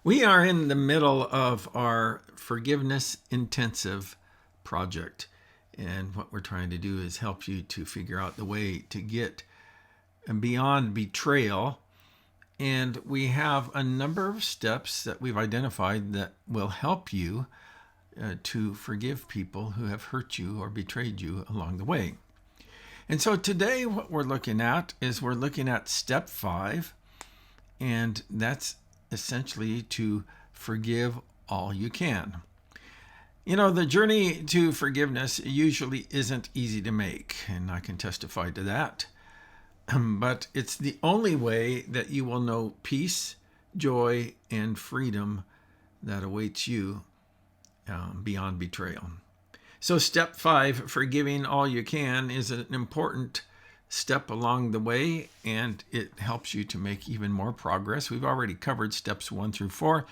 We are in the middle of our forgiveness intensive project. And what we're trying to do is help you to figure out the way to get beyond betrayal. And we have a number of steps that we've identified that will help you to forgive people who have hurt you or betrayed you along the way. And so today what we're looking at step 5, and that's essentially to forgive all you can. You know, the journey to forgiveness usually isn't easy to make, and I can testify to that. But it's the only way that you will know peace, joy, and freedom that awaits you beyond betrayal. So step 5, forgiving all you can, is an important step along the way, and it helps you to make even more progress. We've already covered steps 1 through 4,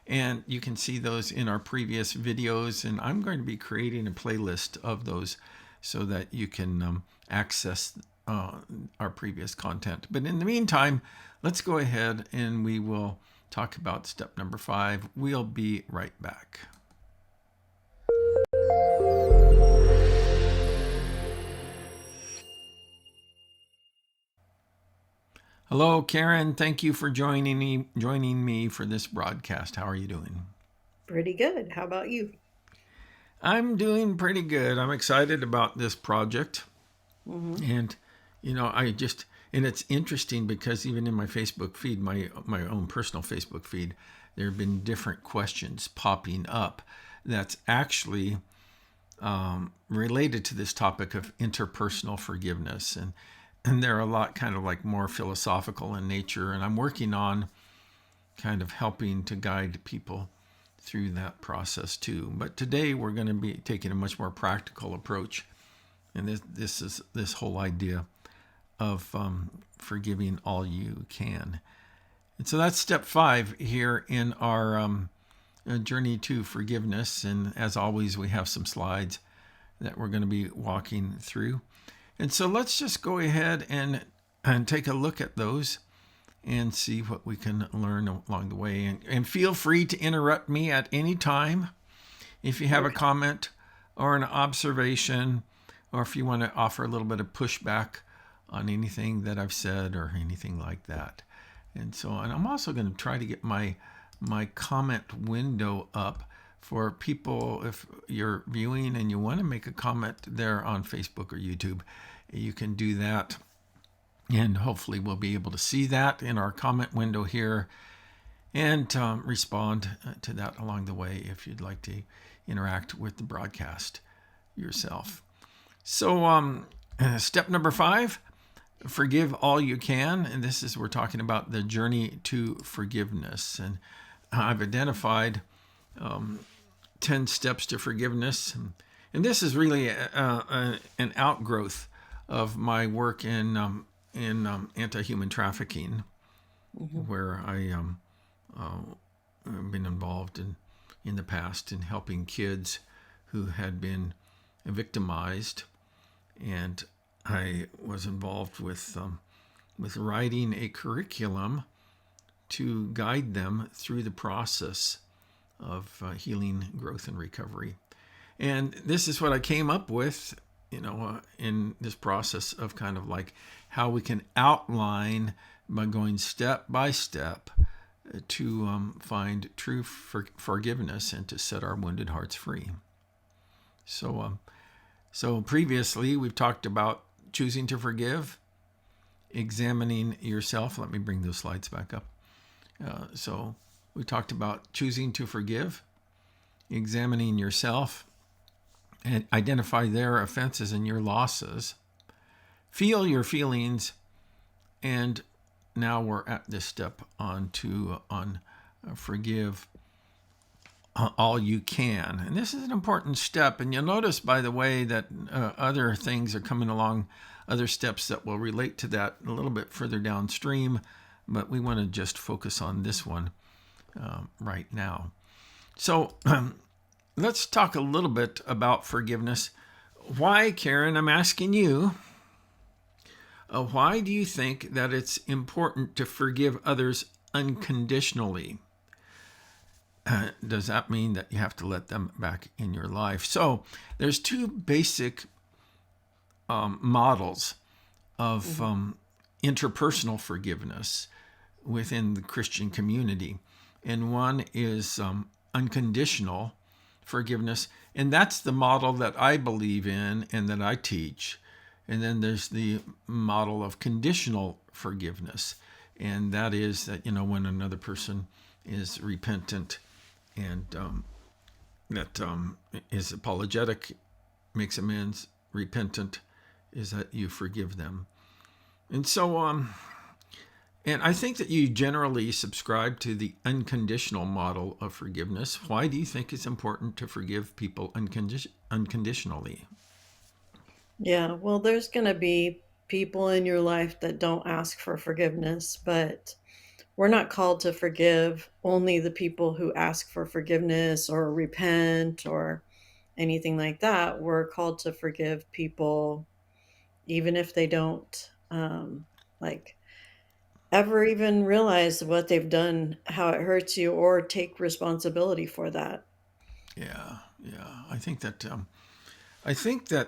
and you can see those in our previous videos, and I'm going to be creating a playlist of those so that you can access our previous content. But in the meantime, let's go ahead and we will talk about step number 5. We'll be right back. Hello, Karen. Thank you for joining me for this broadcast. How are you doing? Pretty good. How about you? I'm doing pretty good. I'm excited about this project. Mm-hmm. And, you know, and it's interesting because even in my Facebook feed, my own personal Facebook feed, there have been different questions popping up that's actually related to this topic of interpersonal forgiveness. And they're a lot kind of like more philosophical in nature. And I'm working on kind of helping to guide people through that process too. But today we're going to be taking a much more practical approach. And this is this whole idea of forgiving all you can. And so that's step 5 here in our journey to forgiveness. And as always, we have some slides that we're going to be walking through. And so let's just go ahead and take a look at those and see what we can learn along the way. And feel free to interrupt me at any time if you have a comment or an observation, or if you want to offer a little bit of pushback on anything that I've said or anything like that. And I'm also going to try to get my comment window up for people. If you're viewing and you want to make a comment there on Facebook or YouTube, you can do that. And hopefully we'll be able to see that in our comment window here and respond to that along the way if you'd like to interact with the broadcast yourself. So step number 5, forgive all you can. And we're talking about the journey to forgiveness. And I've identified 10 steps to forgiveness. And this is really an outgrowth of my work in anti-human trafficking, Mm-hmm. where I have been involved in the past in helping kids who had been victimized. And I was involved with writing a curriculum to guide them through the process of healing, growth, and recovery. And this is what I came up with, in this process of kind of like how we can outline by going step by step to find true forgiveness and to set our wounded hearts free. So previously we've talked about choosing to forgive, examining yourself. Let me bring those slides back up. So we talked about choosing to forgive, examining yourself, and identify their offenses and your losses. Feel your feelings, and now we're at this step on forgive all you can. And this is an important step. And you'll notice, by the way, that other things are coming along, other steps that will relate to that a little bit further downstream. But we want to just focus on this one right now. So let's talk a little bit about forgiveness. Why, Karen, I'm asking you, why do you think that it's important to forgive others unconditionally? does that mean that you have to let them back in your life? So there's two basic models of Hmm. interpersonal forgiveness within the Christian community. And one is unconditional forgiveness. And that's the model that I believe in and that I teach. And then there's the model of conditional forgiveness. And that is that, when another person is repentant and that is apologetic, makes amends, repentant, is that you forgive them. And so, and I think that you generally subscribe to the unconditional model of forgiveness. Why do you think it's important to forgive people unconditionally? Yeah, well, there's going to be people in your life that don't ask for forgiveness, but we're not called to forgive only the people who ask for forgiveness or repent or anything like that. We're called to forgive people even if they don't like ever even realize what they've done, how it hurts you, or take responsibility for that. Yeah, yeah. I think that,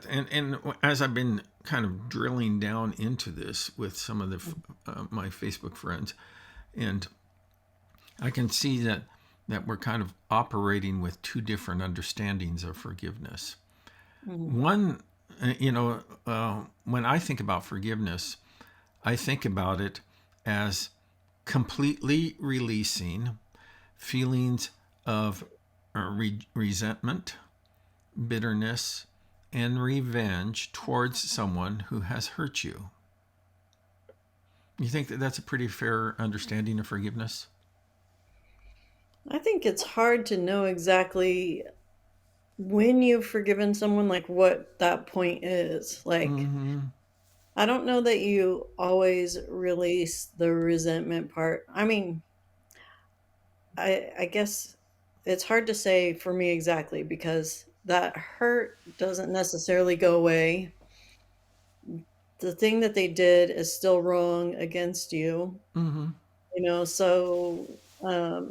and as I've been kind of drilling down into this with some of my Facebook friends, and I can see that we're kind of operating with two different understandings of forgiveness. Mhm. One, when I think about forgiveness, I think about it as completely releasing feelings of resentment, bitterness, and revenge towards someone who has hurt you. You think that that's a pretty fair understanding of forgiveness? I think it's hard to know exactly when you've forgiven someone, like what that point is. Like, Mm-hmm. I don't know that you always release the resentment part. I mean, I guess it's hard to say for me exactly because that hurt doesn't necessarily go away. The thing that they did is still wrong against you, Mm-hmm. so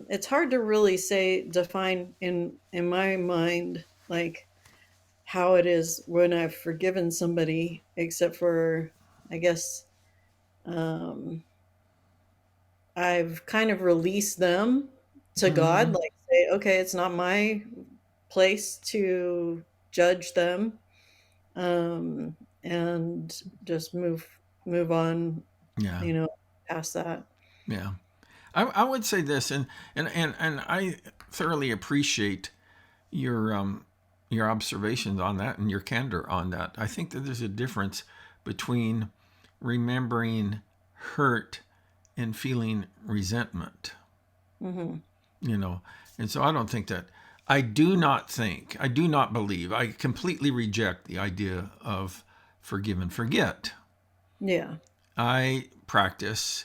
it's hard to really say define in my mind like how it is when I've forgiven somebody, except for I guess um I've kind of released them to God, Mm-hmm. like say, okay, it's not my place to judge them, and just move on, Yeah. you know, past that. Yeah. I would say this, and I thoroughly appreciate your your observations on that and your candor on that. I think that there's a difference between remembering hurt and feeling resentment. Hmm. You know, and so I don't think that. I do not believe. I completely reject the idea of forgive and forget. Yeah. I practice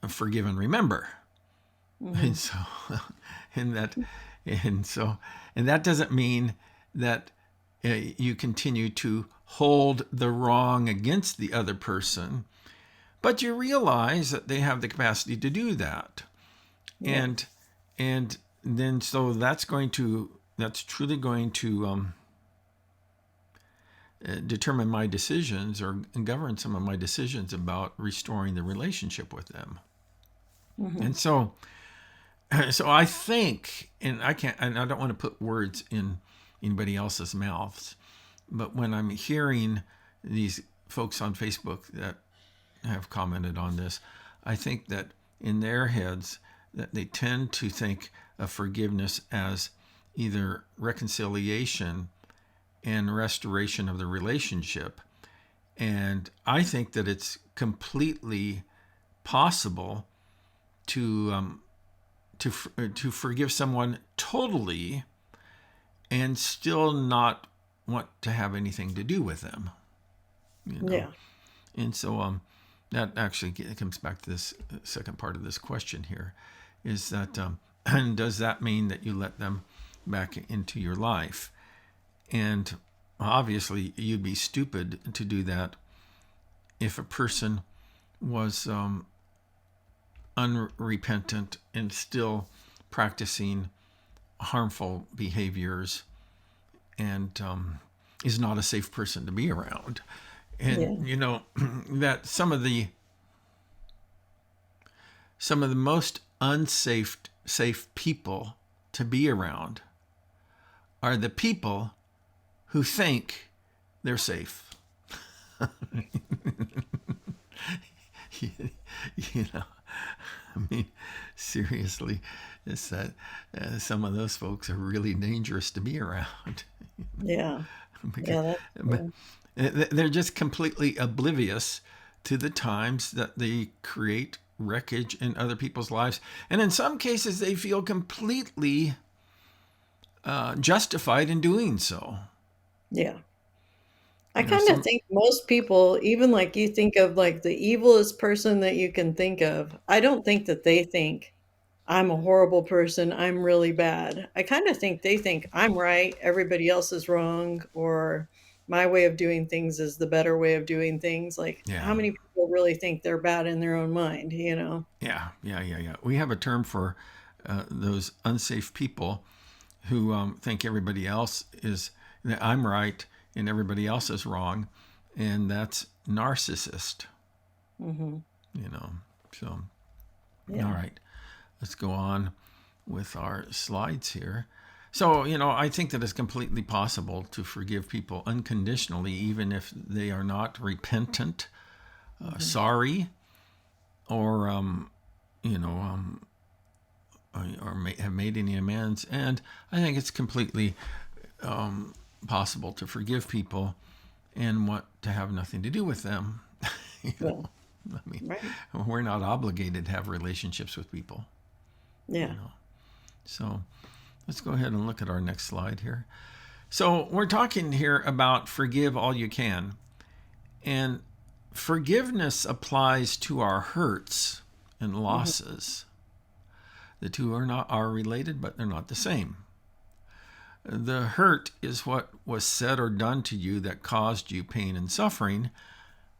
forgive and remember. And Hmm. so, and that, and so, and that doesn't mean that you continue to hold the wrong against the other person, but you realize that they have the capacity to do that, Yeah. and and then so that's truly going to determine my decisions or govern some of my decisions about restoring the relationship with them. Hmm. And so so I think, and I can't, and I don't want to put words in anybody else's mouths, but when I'm hearing these folks on Facebook that have commented on this, I think that in their heads that they tend to think of forgiveness as either reconciliation and restoration of the relationship. And I think that it's completely possible to to forgive someone totally and still not want to have anything to do with them, you know. Yeah. And so that actually comes back to this second part of this question here, is that and does that mean that you let them back into your life? And obviously, you'd be stupid to do that if a person was unrepentant and still practicing harmful behaviors and is not a safe person to be around. And Yeah. that some of the most unsafe safe people to be around are the people who think they're safe. you know, I mean, seriously, it's that some of those folks are really dangerous to be around. Yeah. because Yeah, that's true. they're just completely oblivious to the times that they create wreckage in other people's lives. And in some cases, they feel completely justified in doing so. Yeah. I You know, kind of some, think most people, even like you think of like the evilest person that you can think of, I don't think that they think I'm a horrible person, I'm really bad. I kind of think they think I'm right, everybody else is wrong, or my way of doing things is the better way of doing things. Like, how yeah, many people really think they're bad in their own mind, you know? yeah. We have a term for those unsafe people who think everybody else is, that I'm right and everybody else is wrong, and that's narcissist. Hmm. You know, so all Yeah. right, let's go on with our slides here. So, I think that it's completely possible to forgive people unconditionally, even if they are not repentant, Hmm. sorry, or, you know, have made any amends. And I think it's completely possible to forgive people and want to have nothing to do with them. you Yeah. know, I mean, Right. we're not obligated to have relationships with people. You Yeah. know, so let's go ahead and look at our next slide here. So we're talking here about forgive all you can. And forgiveness applies to our hurts and Hmm. losses. The two are related, but they're not the same. The hurt is what was said or done to you that caused you pain and suffering,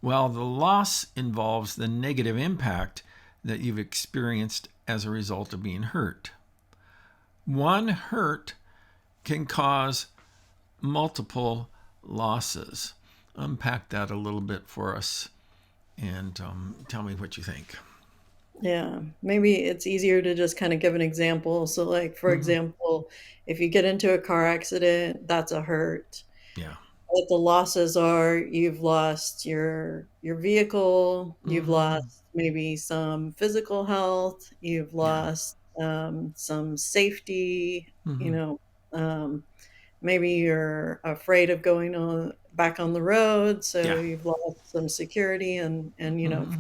while the loss involves the negative impact that you've experienced as a result of being hurt. One hurt can cause multiple losses. Unpack that a little bit for us and tell me what you think. Yeah, maybe it's easier to just kind of give an example. So, like, for Mm-hmm. example, if you get into a car accident, that's a hurt. Yeah. What the losses are, you've lost your vehicle, you've Mm-hmm. lost maybe some physical health, you've Yeah. lost some safety, Mm-hmm. um, maybe you're afraid of going on back on the road, so Yeah. you've lost some security and Mm-hmm.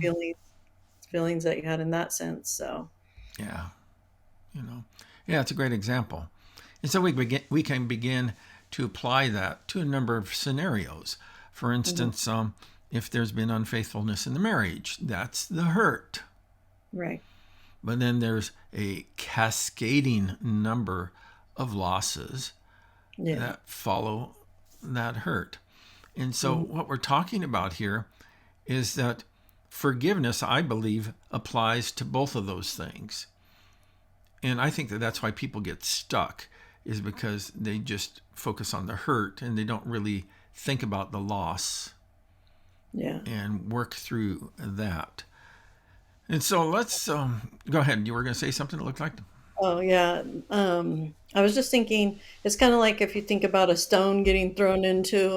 feelings that you had in that sense. So, Yeah. You know. Yeah, it's a great example. And so we can begin to apply that to a number of scenarios. For mhm, instance, if there's been unfaithfulness in the marriage, that's the hurt. right. But then there's a cascading number of losses Yeah. that follow that hurt. And so, Mhm. what we're talking about here is that forgiveness, I believe, applies to both of those things. And I think that that's why people get stuck, is because they just focus on the hurt and they don't really think about the loss Yeah. and work through that. And so let's go ahead. You were going to say something that looked like. Oh, yeah. I was just thinking, it's kind of like if you think about a stone getting thrown into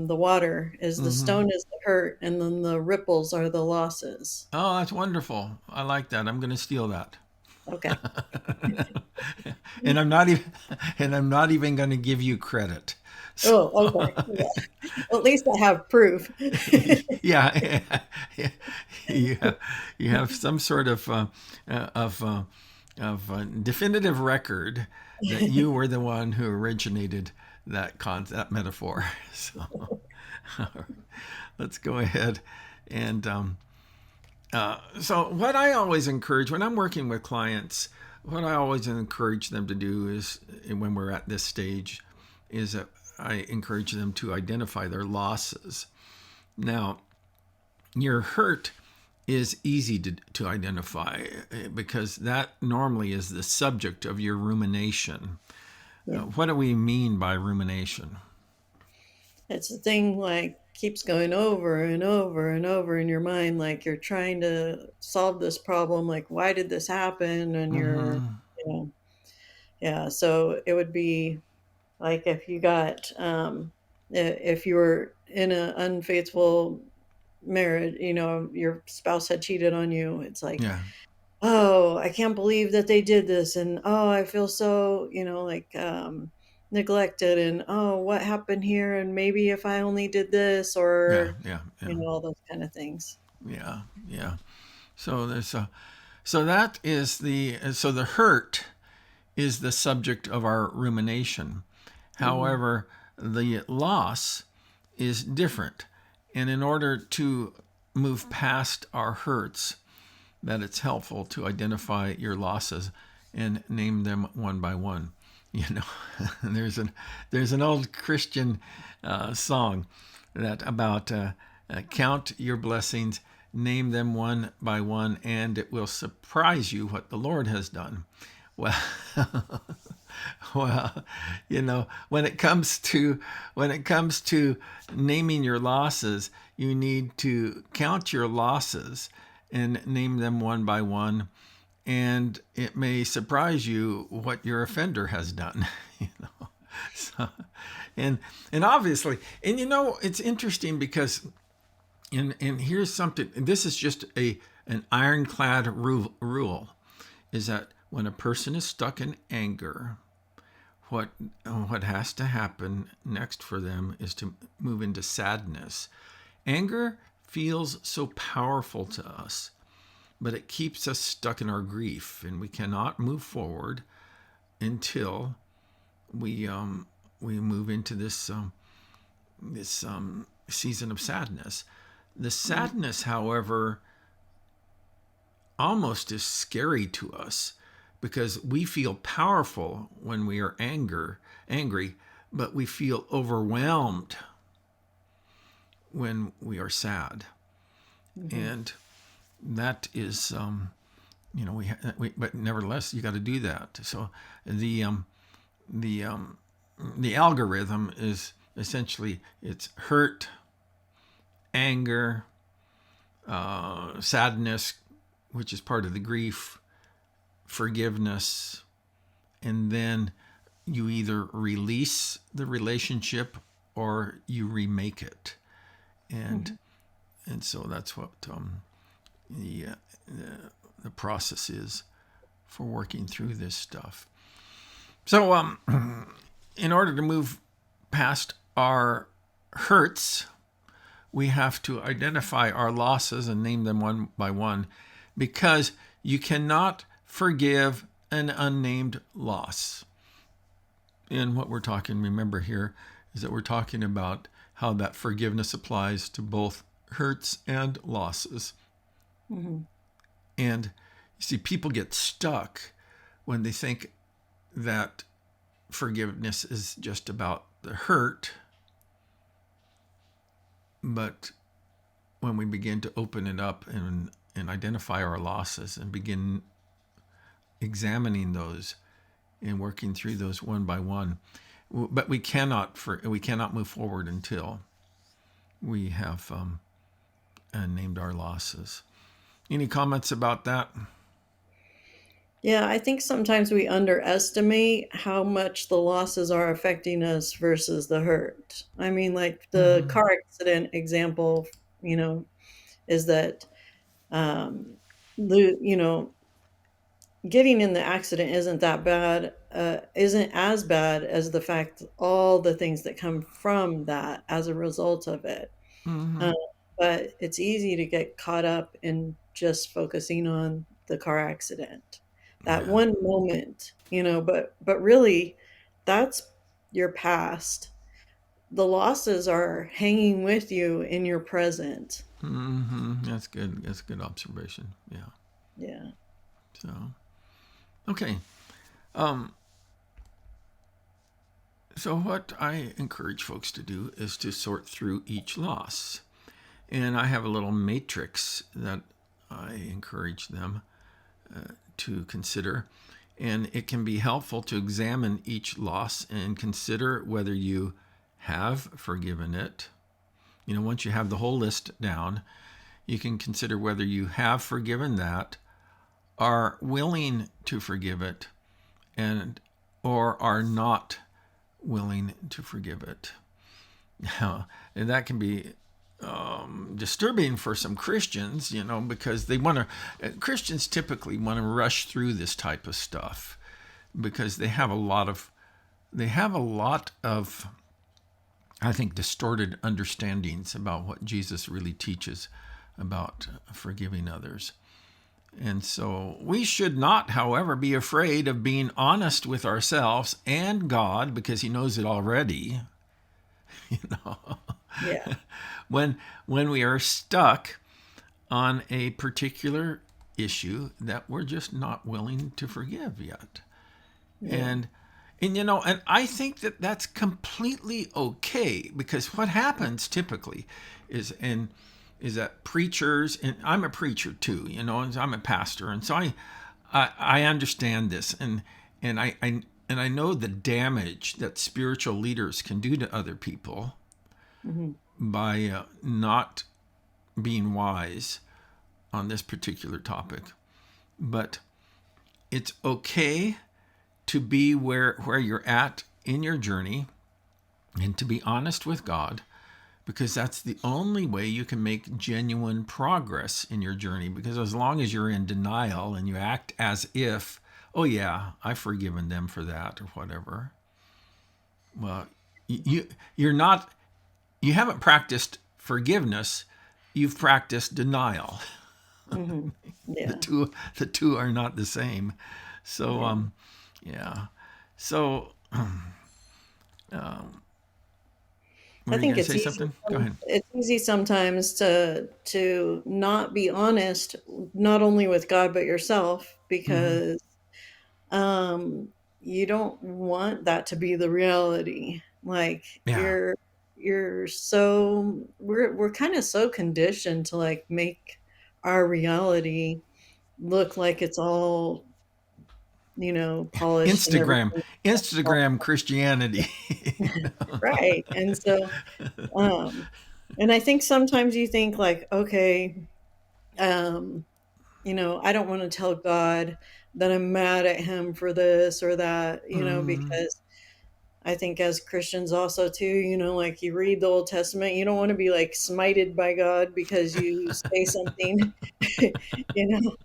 the water, is the Mm-hmm. stone is the hurt, and then the ripples are the losses. Oh, that's wonderful. I like that. I'm going to steal that. Okay. and I'm not even and I'm not even going to give you credit. So, Oh, okay. Yeah. Well, at least I have proof. yeah, yeah, you have you have some sort uh, of uh, definitive record that you were the one who originated that metaphor. So let's go ahead and so what I always encourage when I'm working with clients, what I always encourage them to do is when we're at this stage, is that I encourage them to identify their losses. Now, your hurt is easy to identify because that normally is the subject of your rumination. Yeah. What do we mean by rumination? It's a thing like keeps going over and over and over in your mind, like you're trying to solve this problem, like why did this happen? And you're, Mm-hmm. you know, yeah. So it would be like if you got, if you were in an unfaithful marriage, your spouse had cheated on you. It's like, Yeah, oh, I can't believe that they did this. And oh, I feel so, like, neglected. And oh, what happened here? And maybe if I only did this, yeah, or, yeah, yeah, all those kind of things. yeah, yeah. So there's a so that is the hurt is the subject of our rumination. Hmm. However, the loss is different. And in order to move past our hurts, that it's helpful to identify your losses and name them one by one. You know, there's an old Christian song that about count your blessings, name them one by one, and it will surprise you what the Lord has done. Well, well, when it comes to naming your losses, you need to count your losses and name them one by one, and it may surprise you what your offender has done. you know, so, and obviously, and it's interesting because, and here's something. This is just an ironclad rule, is that when a person is stuck in anger, what has to happen next for them is to move into sadness. Anger feels so powerful to us, but it keeps us stuck in our grief, and we cannot move forward until we move into this season of sadness. The sadness, however, almost is scary to us because we feel powerful when we are angry, but we feel overwhelmed when we are sad, Hmm. and that is but nevertheless you got to do that. So the the um, the algorithm is essentially it's hurt, anger, sadness, which is part of the grief, forgiveness, and then you either release the relationship or you remake it, and Hmm. and so that's what the, uh, the process is for working through this stuff. So in order to move past our hurts, we have to identify our losses and name them one by one, because you cannot forgive an unnamed loss. And what we're talking, remember here, is that we're talking about how that forgiveness applies to both hurts and losses. Hmm. And you see, people get stuck when they think that forgiveness is just about the hurt. But when we begin to open it up and identify our losses and begin examining those and working through those one by one, but we cannot move forward until we have named our losses. Any comments about that? Yeah, I think sometimes we underestimate how much the losses are affecting us versus the hurt. I mean, like the Mm-hmm. car accident example, you know, is that, um, you know, getting in the accident isn't that bad, isn't as bad as the fact all the things that come from that as a result of it. Mm-hmm. Uh, but it's easy to get caught up in just focusing on the car accident, that Yeah. one moment, but really that's your past. The losses are hanging with you in your present. Mm-hmm. That's good. That's a good observation. Yeah. Yeah. So okay. Um, so what I encourage folks to do is to sort through each loss. And I have a little matrix that I encourage them to consider. And it can be helpful to examine each loss and consider whether you have forgiven it. Once you have the whole list down, you can consider whether you have forgiven that, are willing to forgive it, and or are not willing to forgive it. Now, and that can be disturbing for some Christians, because Christians typically want to rush through this type of stuff because they have a lot of, I think, distorted understandings about what Jesus really teaches about forgiving others. And so we should not, however, be afraid of being honest with ourselves and God, because he knows it already. you know Yeah. when we are stuck on a particular issue that we're just not willing to forgive yet. Yeah. And I think that that's completely okay, because what happens typically is that preachers, and I'm a preacher too, and I'm a pastor, and so I understand this, and I know the damage that spiritual leaders can do to other people Hmm. by not being wise on this particular topic. But it's okay to be where you're at in your journey and to be honest with God, because that's the only way you can make genuine progress in your journey. Because as long as you're in denial and you act as if, oh yeah, I've forgiven them for that or whatever, well, you're not, you haven't practiced forgiveness, you've practiced denial. Hmm. the Yeah. two the two are not the same. So Yeah. yeah. So I were you think going to say something? Go ahead. it's easy sometimes to not be honest, not only with God but yourself, Mm-hmm. because um you don't want that to be the reality. Like Yeah. you're so we're kind of so conditioned to like make our reality look like it's all, polished and Instagram, everything. Instagram Christianity. Right. And so Um, and I think sometimes you think like, okay, um, I don't want to tell God that I'm mad at him for this or that, Mm, because I think as Christians also too, like you read the Old Testament, you don't want to be like smited by God because you say something, you know,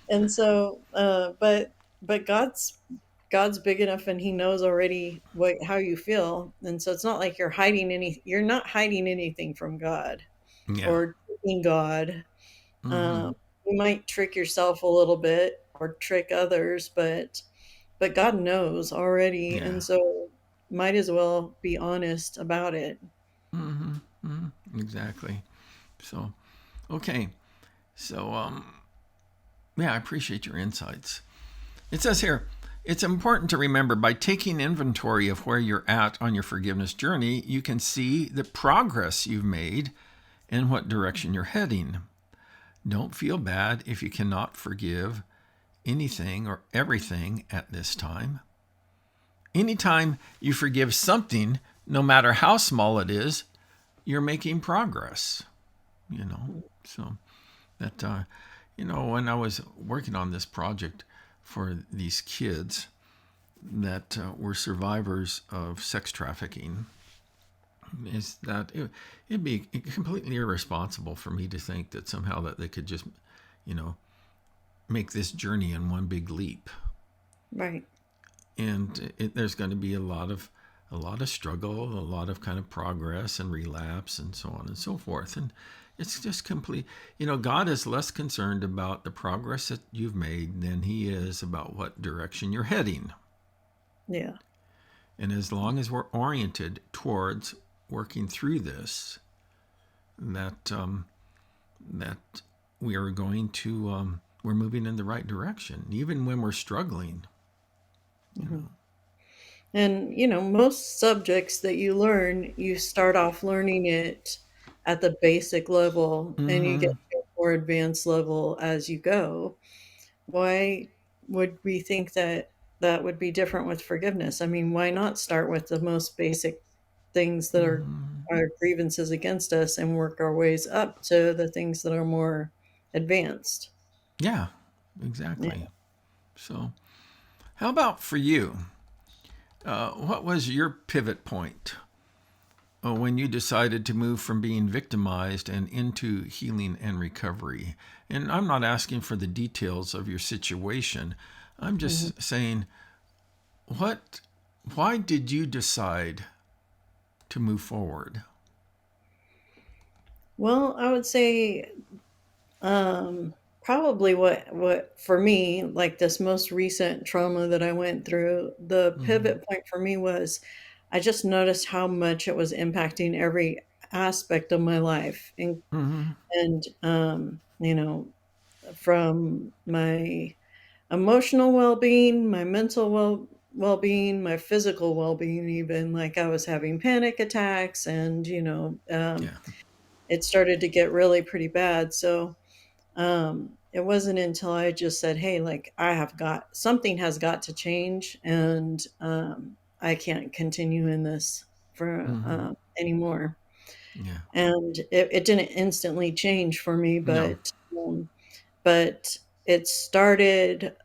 and so, but God's big enough and he knows already how you feel. And so it's not like you're not hiding anything from God yeah. or tricking God. Mm-hmm. Um, you might trick yourself a little bit or trick others, but God knows already. Yeah. And so might as well be honest about it. Mm-hmm. Mm-hmm. Exactly. So okay. So yeah, I appreciate your insights. It says here, it's important to remember, by taking inventory of where you're at on your forgiveness journey, you can see the progress you've made and what direction you're heading. Don't feel bad if you cannot forgive anything or everything at this time. Anytime you forgive something, no matter how small it is, you're making progress, you know. So that, when I was working on this project for these kids that were survivors of sex trafficking, is that it'd be completely irresponsible for me to think that somehow that they could just, you know, make this journey in one big leap. Right. And there's going to be a lot of struggle, a lot of kind of progress and relapse and so on and so forth. And it's just complete. God is less concerned about the progress that you've made than he is about what direction you're heading. Yeah. And as long as we're oriented towards working through this, that we are going to we're moving in the right direction, even when we're struggling. You Hmm. know. And, most subjects that you learn, you start off learning it at the basic level and you get Mm-hmm. to a more advanced level as you go. Why? would we think that that would be different with forgiveness? I mean, why not start with the most basic things that are grievances against us and work our ways up to the things that are more advanced? Yeah, Yeah. exactly. So, how about for you? What was your pivot point when you decided to move from being victimized and into healing and recovery? And I'm not asking for the details of your situation. I'm Mhm. just saying, what, why did you decide to move forward? Well, I would say probably what for me, like this most recent trauma that I went through, the Mm-hmm. pivot point for me was I just noticed how much it was impacting every aspect of my life, Mm-hmm. and from my emotional well-being, my mental well-being, my physical well-being, even like I was having panic attacks, and Yeah. it started to get really pretty bad. So it wasn't until I just said, "Hey, like I have got something has got to change, and I can't continue in this for Mm-hmm. anymore." Yeah. And it didn't instantly change for me, No. but it started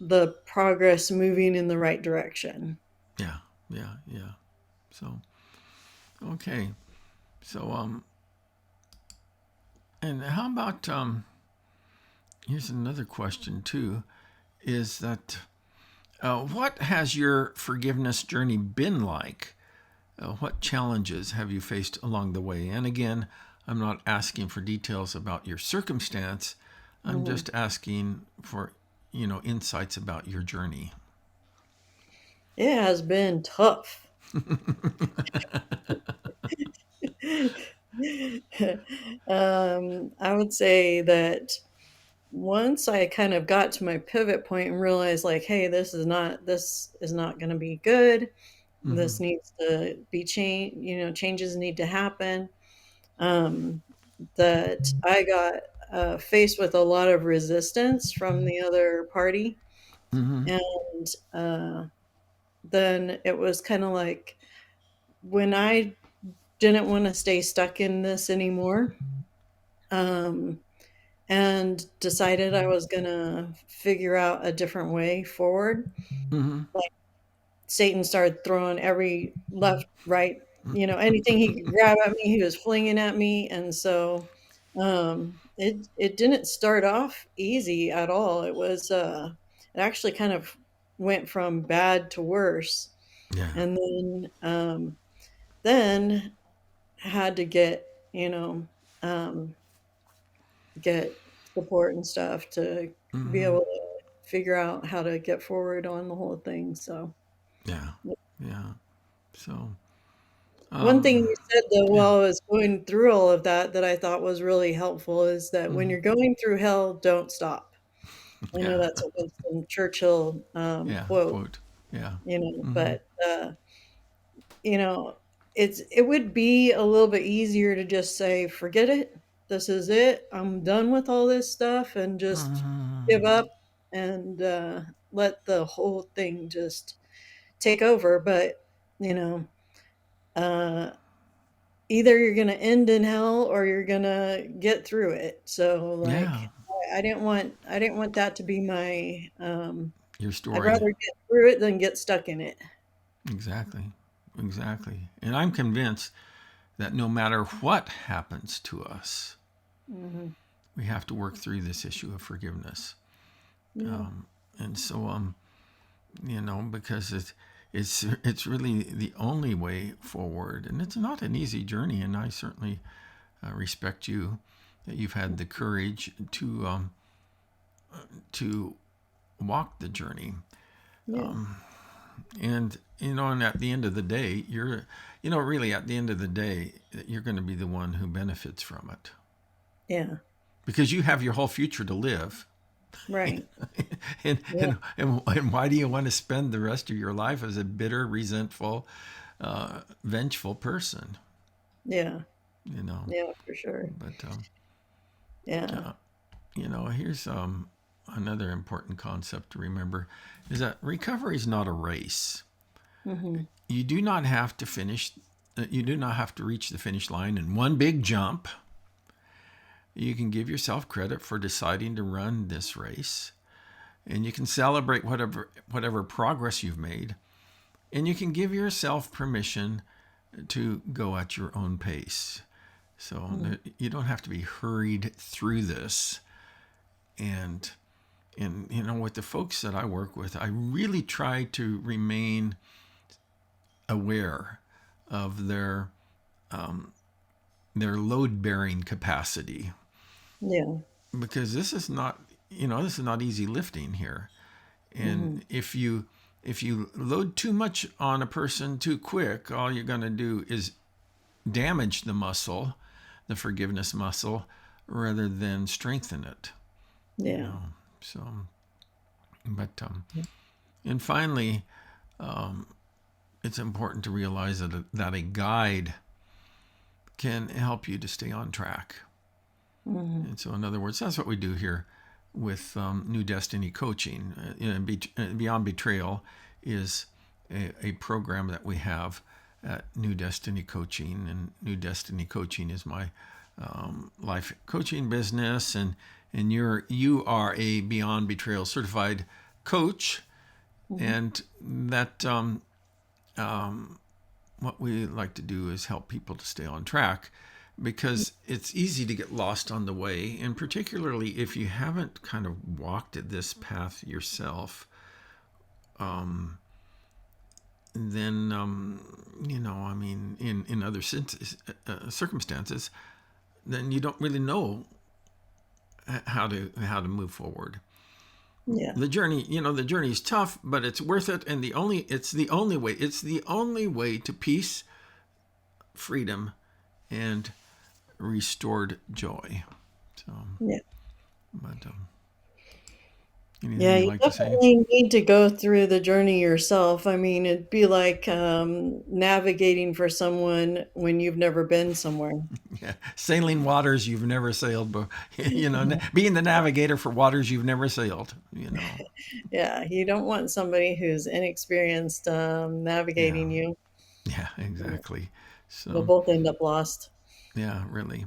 the progress moving in the right direction. Yeah. Yeah. Yeah. So, okay. So, and how about, here's another question too, is that what has your forgiveness journey been like? What challenges have you faced along the way? And again, I'm not asking for details about your circumstance. I'm Mhm. just asking for, insights about your journey. It has been tough. I would say that once I kind of got to my pivot point and realized, like, hey, this is not going to be good. Mm-hmm. This needs to be changed. Changes need to happen. Um, that I got faced with a lot of resistance from the other party, Mm-hmm. and then it was kind of like when I didn't want to stay stuck in this anymore. Um, and decided I was gonna figure out a different way forward. Mm-hmm. Like Satan started throwing every left, right, anything he could grab at me, he was flinging at me, and so it didn't start off easy at all. It actually kind of went from bad to worse, Yeah. and then had to you know um, get support and stuff to be Mm-hmm. able to figure out how to get forward on the whole thing. So, Yeah. Yeah. So, one thing um, you said though yeah. while I was going through all of that that I thought was really helpful is that when Mm-hmm. you're going through hell, don't stop. I know Yeah. that's a Winston Churchill Yeah. quote, Quote. Yeah. Mm-hmm. but you know, it would be a little bit easier to just say, "Forget it. This is it. I'm done with all this stuff," and just give Mm-hmm. up and let the whole thing just take over. But you know, uh, either you're gonna end in hell or you're gonna get through it. So, Yeah. like, I didn't want that to be my. Your I'd story. rather get through it than get stuck in it. Exactly. Exactly. And I'm convinced that no matter what happens to us, Hmm. we have to work through this issue of forgiveness. Yeah. And so, because it's really the only way forward, and it's not an easy journey. And I certainly respect you that you've had the courage to walk the journey. Yeah. And and at the end of the day, really at the end of the day, you're going to be the one who benefits from it Yeah. because you have your whole future to live. Right. and, Yeah. and why do you want to spend the rest of your life as a bitter, resentful, vengeful person? Yeah. You know, Yeah, for sure. but Yeah. uh, here's another important concept to remember is that recovery is not a race. Mm-hmm. You do not have to finish. You do not have to reach the finish line in one big jump. You can give yourself credit for deciding to run this race, and you can celebrate whatever progress you've made, and you can give yourself permission to go at your own pace. So you don't have to be hurried through this. And with the folks that I work with, I really try to remain aware of their load-bearing capacity, Yeah. because this is not easy lifting here. Mm-hmm. And if you load too much on a person too quick, all you're going to do is damage the muscle, the forgiveness muscle, rather than strengthen it. Yeah. So, but and finally, it's important to realize that a guide can help you to stay on track. Mm-hmm. And so, in other words, that's what we do here with New Destiny Coaching. Beyond Betrayal is a program that we have at New Destiny Coaching, and New Destiny Coaching is my life coaching business, and you are a Beyond Betrayal certified coach, Mm-hmm. and that what we like to do is help people to stay on track, because it's easy to get lost on the way, and particularly if you haven't kind of walked this path yourself, then in other circumstances, then you don't really know how to move forward. Yeah. The journey is tough, but it's worth it, and it's the only way to peace, freedom, and restored joy. So, Yeah. but Yeah, anything you'd you like to say? definitely need to go through the journey yourself. I mean, it'd be like navigating for someone when you've never been somewhere. Yeah, sailing waters you've never sailed, but being the navigator for waters you've never sailed. Yeah, you don't want somebody who's inexperienced Yeah, navigating you. yeah, exactly. You'll So, both end up lost. yeah, really.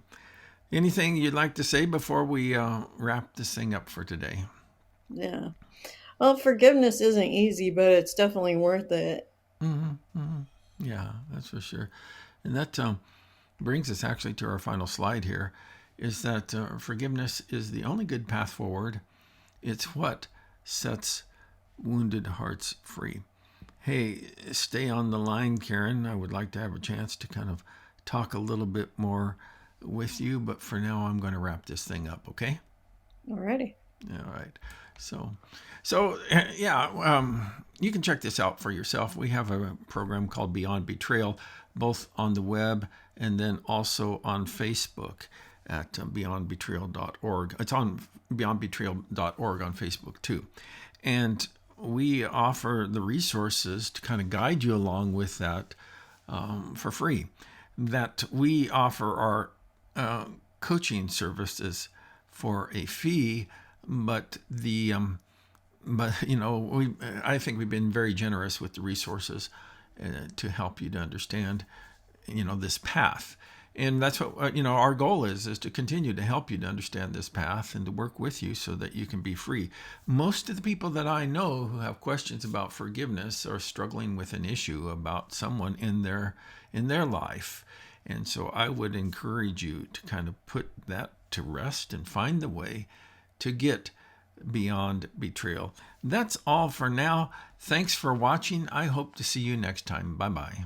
Anything you'd like to say before we wrap this thing up for today? Yeah. Well, forgiveness isn't easy, but it's definitely worth it. Yeah, that's for sure. And that brings us actually to our final slide here, is that forgiveness is the only good path forward. It's what sets wounded hearts free. Hey, stay on the line, Karen. I would like to have a chance to kind of talk a little bit more with you, but for now, I'm going to wrap this thing up, okay? Alrighty. All right. So yeah, you can check this out for yourself. We have a program called Beyond Betrayal, both on the web and then also on Facebook at beyondbetrayal.org. It's on beyondbetrayal.org on Facebook too. And we offer the resources to kind of guide you along with that for free. That we offer our coaching services for a fee, but I think we've been very generous with the resources to help you to understand this path. And that's what our goal is to continue to help you to understand this path and to work with you so that you can be free. Most of the people that I know who have questions about forgiveness are struggling with an issue about someone in their life. And so I would encourage you to kind of put that to rest and find the way to get beyond betrayal. That's all for now. Thanks for watching. I hope to see you next time. Bye-bye.